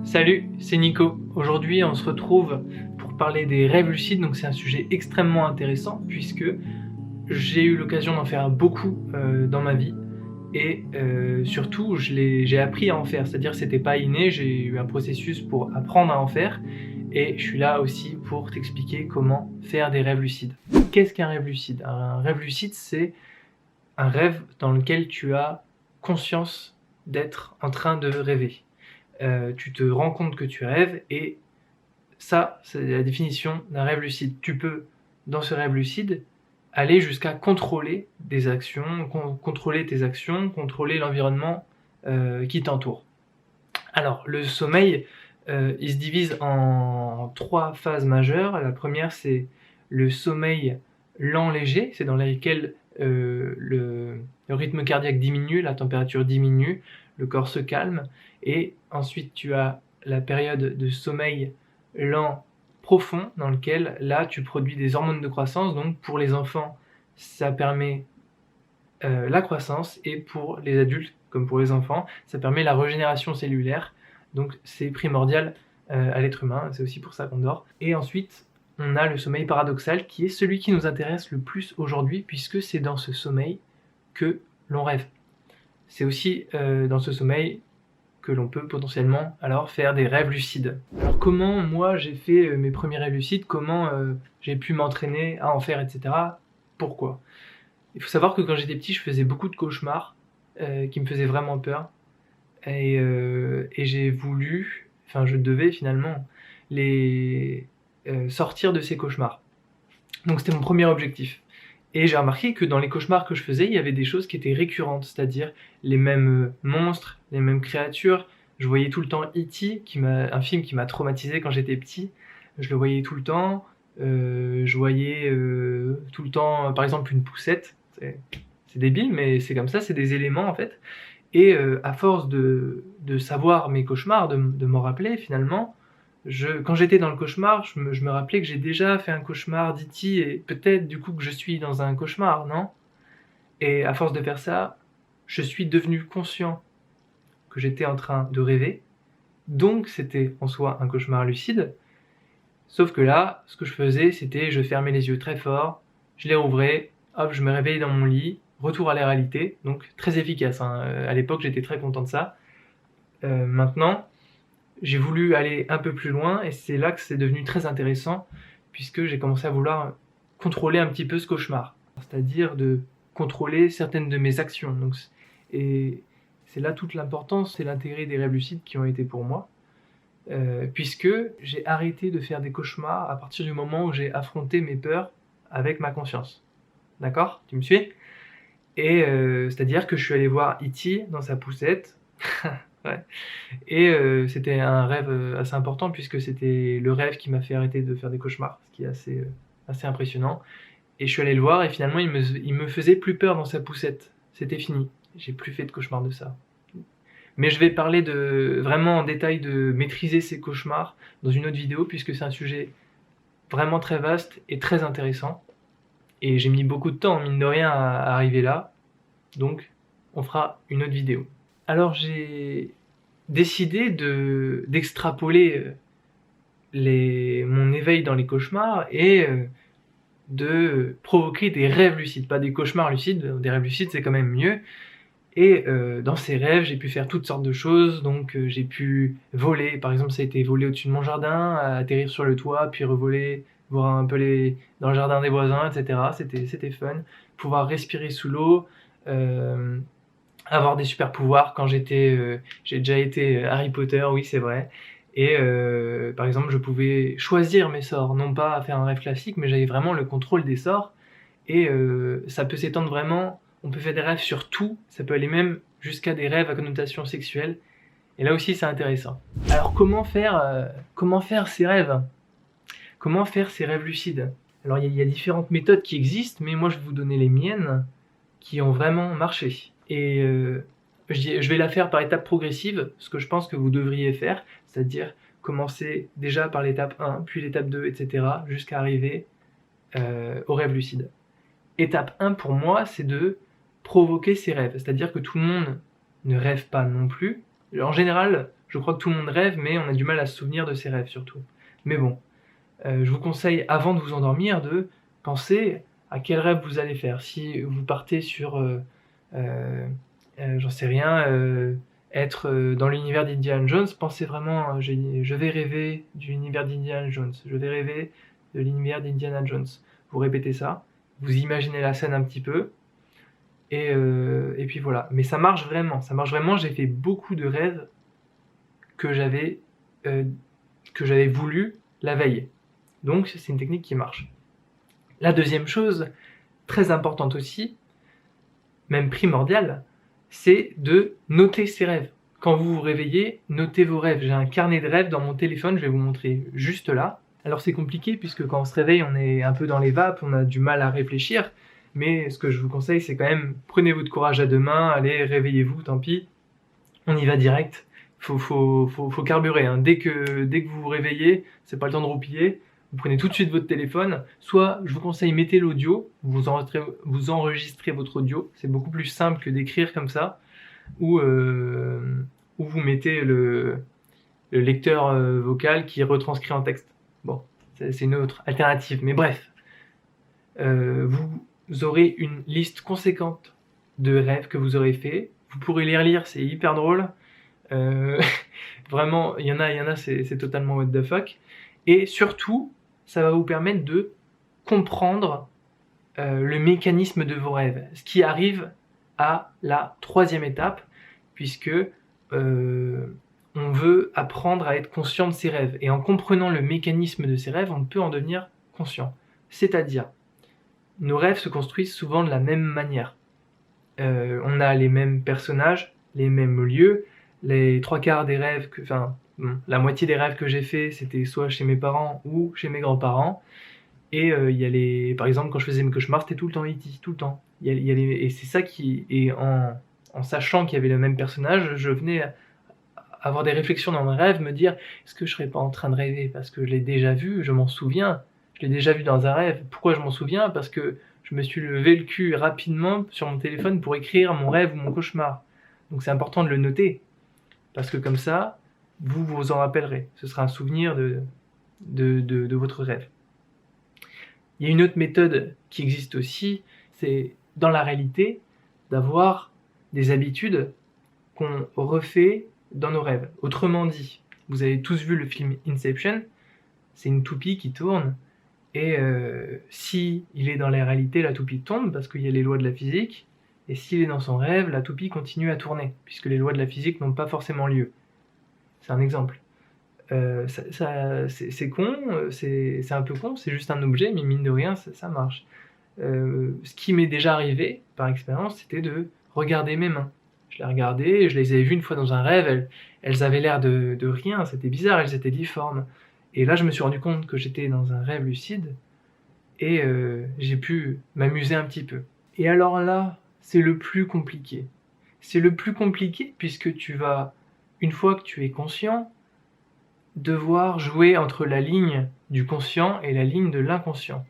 Salut, c'est Nico. Aujourd'hui, on se retrouve pour parler des rêves lucides. Donc, c'est un sujet extrêmement intéressant puisque j'ai eu l'occasion d'en faire beaucoup dans ma vie et surtout, j'ai appris à en faire. C'est-à-dire, que c'était pas inné. J'ai eu un processus pour apprendre à en faire et je suis là aussi pour t'expliquer comment faire des rêves lucides. Qu'est-ce qu'un rêve lucide? Un rêve lucide, c'est un rêve dans lequel tu as conscience d'être en train de rêver. Tu te rends compte que tu rêves et ça, c'est la définition d'un rêve lucide. Tu peux, dans ce rêve lucide, aller jusqu'à contrôler des actions, contrôler tes actions, contrôler l'environnement qui t'entoure. Alors, le sommeil, il se divise en 3 phases majeures. La première, c'est le sommeil lent léger, c'est dans lequel le rythme cardiaque diminue, la température diminue, le corps se calme. Et ensuite, tu as la période de sommeil lent profond, dans lequel, là, tu produis des hormones de croissance. Donc, pour les enfants, ça permet la croissance, et pour les adultes, comme pour les enfants, ça permet la régénération cellulaire. Donc, c'est primordial à l'être humain, c'est aussi pour ça qu'on dort. Et ensuite, on a le sommeil paradoxal, qui est celui qui nous intéresse le plus aujourd'hui, puisque c'est dans ce sommeil que l'on rêve. C'est aussi dans ce sommeil que l'on peut potentiellement alors faire des rêves lucides. Alors comment moi j'ai fait mes premiers rêves lucides, comment j'ai pu m'entraîner à en faire, etc. Pourquoi? Il faut savoir que quand j'étais petit, je faisais beaucoup de cauchemars qui me faisaient vraiment peur. Et j'ai voulu, enfin je devais finalement, les sortir de ces cauchemars. Donc c'était mon premier objectif. Et j'ai remarqué que dans les cauchemars que je faisais, il y avait des choses qui étaient récurrentes, c'est-à-dire les mêmes monstres, les mêmes créatures. Je voyais tout le temps E.T., un film qui m'a traumatisé quand j'étais petit. Je le voyais tout le temps. Je voyais tout le temps, par exemple, une poussette. C'est débile, mais c'est comme ça, c'est des éléments en fait. Et à force de savoir mes cauchemars, de m'en rappeler finalement, quand j'étais dans le cauchemar, je me rappelais que j'ai déjà fait un cauchemar d'E.T. et peut-être du coup que je suis dans un cauchemar, non? Et à force de faire ça, je suis devenu conscient que j'étais en train de rêver, donc c'était en soi un cauchemar lucide. Sauf que là, ce que je faisais, c'était je fermais les yeux très fort, je les rouvrais, hop, je me réveillais dans mon lit, retour à la réalité, donc très efficace, hein. À l'époque, j'étais très content de ça. Maintenant, j'ai voulu aller un peu plus loin et c'est là que c'est devenu très intéressant puisque j'ai commencé à vouloir contrôler un petit peu ce cauchemar, c'est-à-dire de contrôler certaines de mes actions. Donc, et c'est là toute l'importance et l'intérêt des rêves lucides qui ont été pour moi, puisque j'ai arrêté de faire des cauchemars à partir du moment où j'ai affronté mes peurs avec ma conscience. D'accord? Tu me suis? Et c'est-à-dire que je suis allé voir E.T. dans sa poussette. Ouais. Et c'était un rêve assez important puisque c'était le rêve qui m'a fait arrêter de faire des cauchemars, ce qui est assez impressionnant. Et je suis allé le voir et finalement il me faisait plus peur dans sa poussette. C'était fini. J'ai plus fait de cauchemars de ça. Mais je vais parler vraiment en détail de maîtriser ces cauchemars dans une autre vidéo puisque c'est un sujet vraiment très vaste et très intéressant. Et j'ai mis beaucoup de temps, mine de rien, à arriver là. Donc, on fera une autre vidéo. Alors, j'ai décidé d'extrapoler mon éveil dans les cauchemars et de provoquer des rêves lucides, pas des cauchemars lucides, des rêves lucides c'est quand même mieux. Et dans ces rêves, j'ai pu faire toutes sortes de choses, donc j'ai pu voler, par exemple ça a été voler au-dessus de mon jardin, atterrir sur le toit, puis revoler, voir un peu dans le jardin des voisins, etc. C'était fun. Pouvoir respirer sous l'eau, avoir des super pouvoirs quand j'ai déjà été Harry Potter, oui c'est vrai. Et par exemple je pouvais choisir mes sorts, non pas faire un rêve classique, mais j'avais vraiment le contrôle des sorts. Et ça peut s'étendre vraiment, on peut faire des rêves sur tout, ça peut aller même jusqu'à des rêves à connotation sexuelle. Et là aussi c'est intéressant. Alors comment faire ces rêves? Comment faire ces rêves lucides? Alors il y a différentes méthodes qui existent, mais moi je vais vous donner les miennes qui ont vraiment marché. Et je vais la faire par étapes progressives, ce que je pense que vous devriez faire, c'est-à-dire commencer déjà par l'étape 1, puis l'étape 2, etc., jusqu'à arriver au rêve lucide. Étape 1 pour moi, c'est de provoquer ses rêves, c'est-à-dire que tout le monde ne rêve pas non plus. En général, Je crois que tout le monde rêve, mais on a du mal à se souvenir de ses rêves surtout. Mais bon, je vous conseille, avant de vous endormir, de penser à quel rêve vous allez faire. Si vous partez sur, j'en sais rien, être dans l'univers d'Indiana Jones, pensez vraiment, je vais rêver de l'univers d'Indiana Jones, je vais rêver de l'univers d'Indiana Jones. Vous répétez ça, vous imaginez la scène un petit peu, et puis voilà. Mais ça marche vraiment, j'ai fait beaucoup de rêves que j'avais voulu la veille. Donc c'est une technique qui marche. La deuxième chose, très importante aussi, même primordiale, c'est de noter ses rêves. Quand vous vous réveillez, notez vos rêves. J'ai un carnet de rêves dans mon téléphone, je vais vous montrer juste là. Alors c'est compliqué puisque quand on se réveille, on est un peu dans les vapes, on a du mal à réfléchir. Mais ce que je vous conseille, c'est quand même, prenez votre courage à deux mains, allez, réveillez-vous, tant pis. On y va direct. Faut carburer, hein. Dès que vous vous réveillez, c'est pas le temps de roupiller. Vous prenez tout de suite votre téléphone. Soit, je vous conseille, mettez l'audio. Vous enregistrez votre audio. C'est beaucoup plus simple que d'écrire comme ça. Ou vous mettez le lecteur vocal qui retranscrit en texte. Bon, c'est une autre alternative. Mais bref, vous aurez une liste conséquente de rêves que vous aurez fait. Vous pourrez les relire, c'est hyper drôle. Vraiment, il y en a, c'est totalement what the fuck. Et surtout, ça va vous permettre de comprendre le mécanisme de vos rêves. Ce qui arrive à la troisième étape, puisque on veut apprendre à être conscient de ses rêves. Et en comprenant le mécanisme de ses rêves, on peut en devenir conscient. C'est-à-dire, nos rêves se construisent souvent de la même manière. On a les mêmes personnages, les mêmes lieux, les trois quarts des rêves, la moitié des rêves que j'ai fait, c'était soit chez mes parents ou chez mes grands-parents. Et il y a par exemple, quand je faisais mes cauchemars, c'était tout le temps E.T., tout le temps. Et c'est ça et en sachant qu'il y avait le même personnage, je venais avoir des réflexions dans mes rêves, me dire, est-ce que je serais pas en train de rêver parce que je l'ai déjà vu, je m'en souviens, je l'ai déjà vu dans un rêve. Pourquoi je m'en souviens? Parce que je me suis levé le cul rapidement sur mon téléphone pour écrire mon rêve ou mon cauchemar. Donc c'est important de le noter, parce que comme ça, vous vous en rappellerez. Ce sera un souvenir de votre rêve. Il y a une autre méthode qui existe aussi, c'est dans la réalité d'avoir des habitudes qu'on refait dans nos rêves. Autrement dit, vous avez tous vu le film Inception, c'est une toupie qui tourne, et si il est dans la réalité, la toupie tombe parce qu'il y a les lois de la physique, et s'il est dans son rêve, la toupie continue à tourner, puisque les lois de la physique n'ont pas forcément lieu. C'est un exemple. C'est con, c'est un peu con, c'est juste un objet, mais mine de rien, ça marche. Ce qui m'est déjà arrivé, par expérience, c'était de regarder mes mains. Je les regardais, je les avais vues une fois dans un rêve, elles avaient l'air de rien, c'était bizarre, elles étaient difformes. Et là, je me suis rendu compte que j'étais dans un rêve lucide, et j'ai pu m'amuser un petit peu. Et alors là, c'est le plus compliqué. C'est le plus compliqué puisque tu vas, une fois que tu es conscient, devoir jouer entre la ligne du conscient et la ligne de l'inconscient.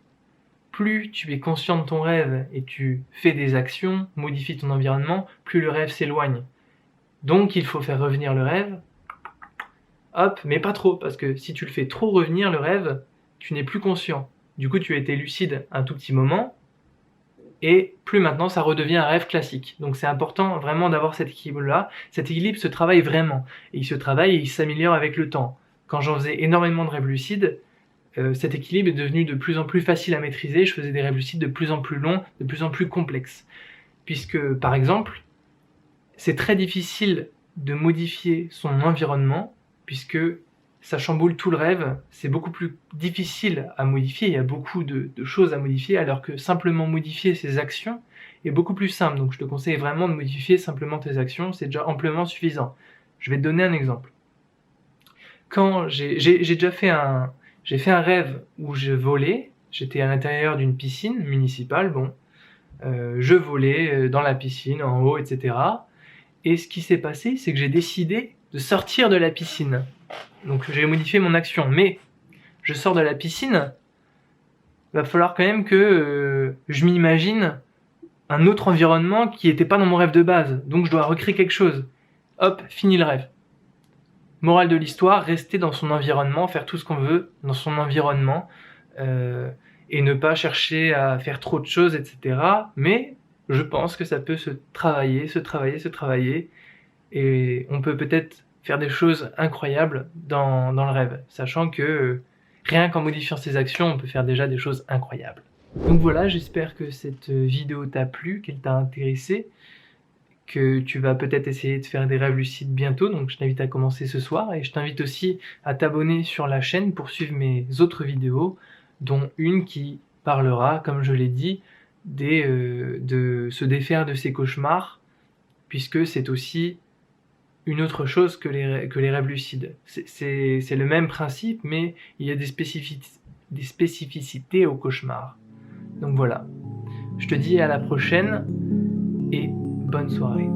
Plus tu es conscient de ton rêve et tu fais des actions, modifies ton environnement, plus le rêve s'éloigne. Donc il faut faire revenir le rêve, hop, mais pas trop, parce que si tu le fais trop revenir le rêve, tu n'es plus conscient. Du coup tu as été lucide un tout petit moment, et plus maintenant ça redevient un rêve classique. Donc c'est important vraiment d'avoir cet équilibre-là. Cet équilibre se travaille vraiment, et il se travaille et il s'améliore avec le temps. Quand j'en faisais énormément de rêves lucides, cet équilibre est devenu de plus en plus facile à maîtriser, je faisais des rêves lucides de plus en plus longs, de plus en plus complexes. Puisque, par exemple, c'est très difficile de modifier son environnement, puisque ça chamboule tout le rêve, c'est beaucoup plus difficile à modifier, il y a beaucoup de choses à modifier, alors que simplement modifier ses actions est beaucoup plus simple. Donc je te conseille vraiment de modifier simplement tes actions, c'est déjà amplement suffisant. Je vais te donner un exemple. Quand j'ai fait un rêve où je volais, j'étais à l'intérieur d'une piscine municipale, je volais dans la piscine, en haut, etc. Et ce qui s'est passé, c'est que j'ai décidé de sortir de la piscine. Donc j'ai modifié mon action, mais je sors de la piscine, va falloir quand même que je m'imagine un autre environnement qui n'était pas dans mon rêve de base. Donc je dois recréer quelque chose. Hop, fini le rêve. Morale de l'histoire, rester dans son environnement, faire tout ce qu'on veut dans son environnement, et ne pas chercher à faire trop de choses, etc. Mais je pense que ça peut se travailler, et on peut peut-être faire des choses incroyables dans le rêve, sachant que rien qu'en modifiant ses actions, on peut faire déjà des choses incroyables. Donc voilà, j'espère que cette vidéo t'a plu, qu'elle t'a intéressé, que tu vas peut-être essayer de faire des rêves lucides bientôt, donc je t'invite à commencer ce soir, et je t'invite aussi à t'abonner sur la chaîne pour suivre mes autres vidéos, dont une qui parlera, comme je l'ai dit, de se défaire de ses cauchemars, puisque c'est aussi une autre chose que les rêves lucides. C'est le même principe, mais il y a des spécificités au cauchemar. Donc voilà, je te dis à la prochaine, et bonne soirée.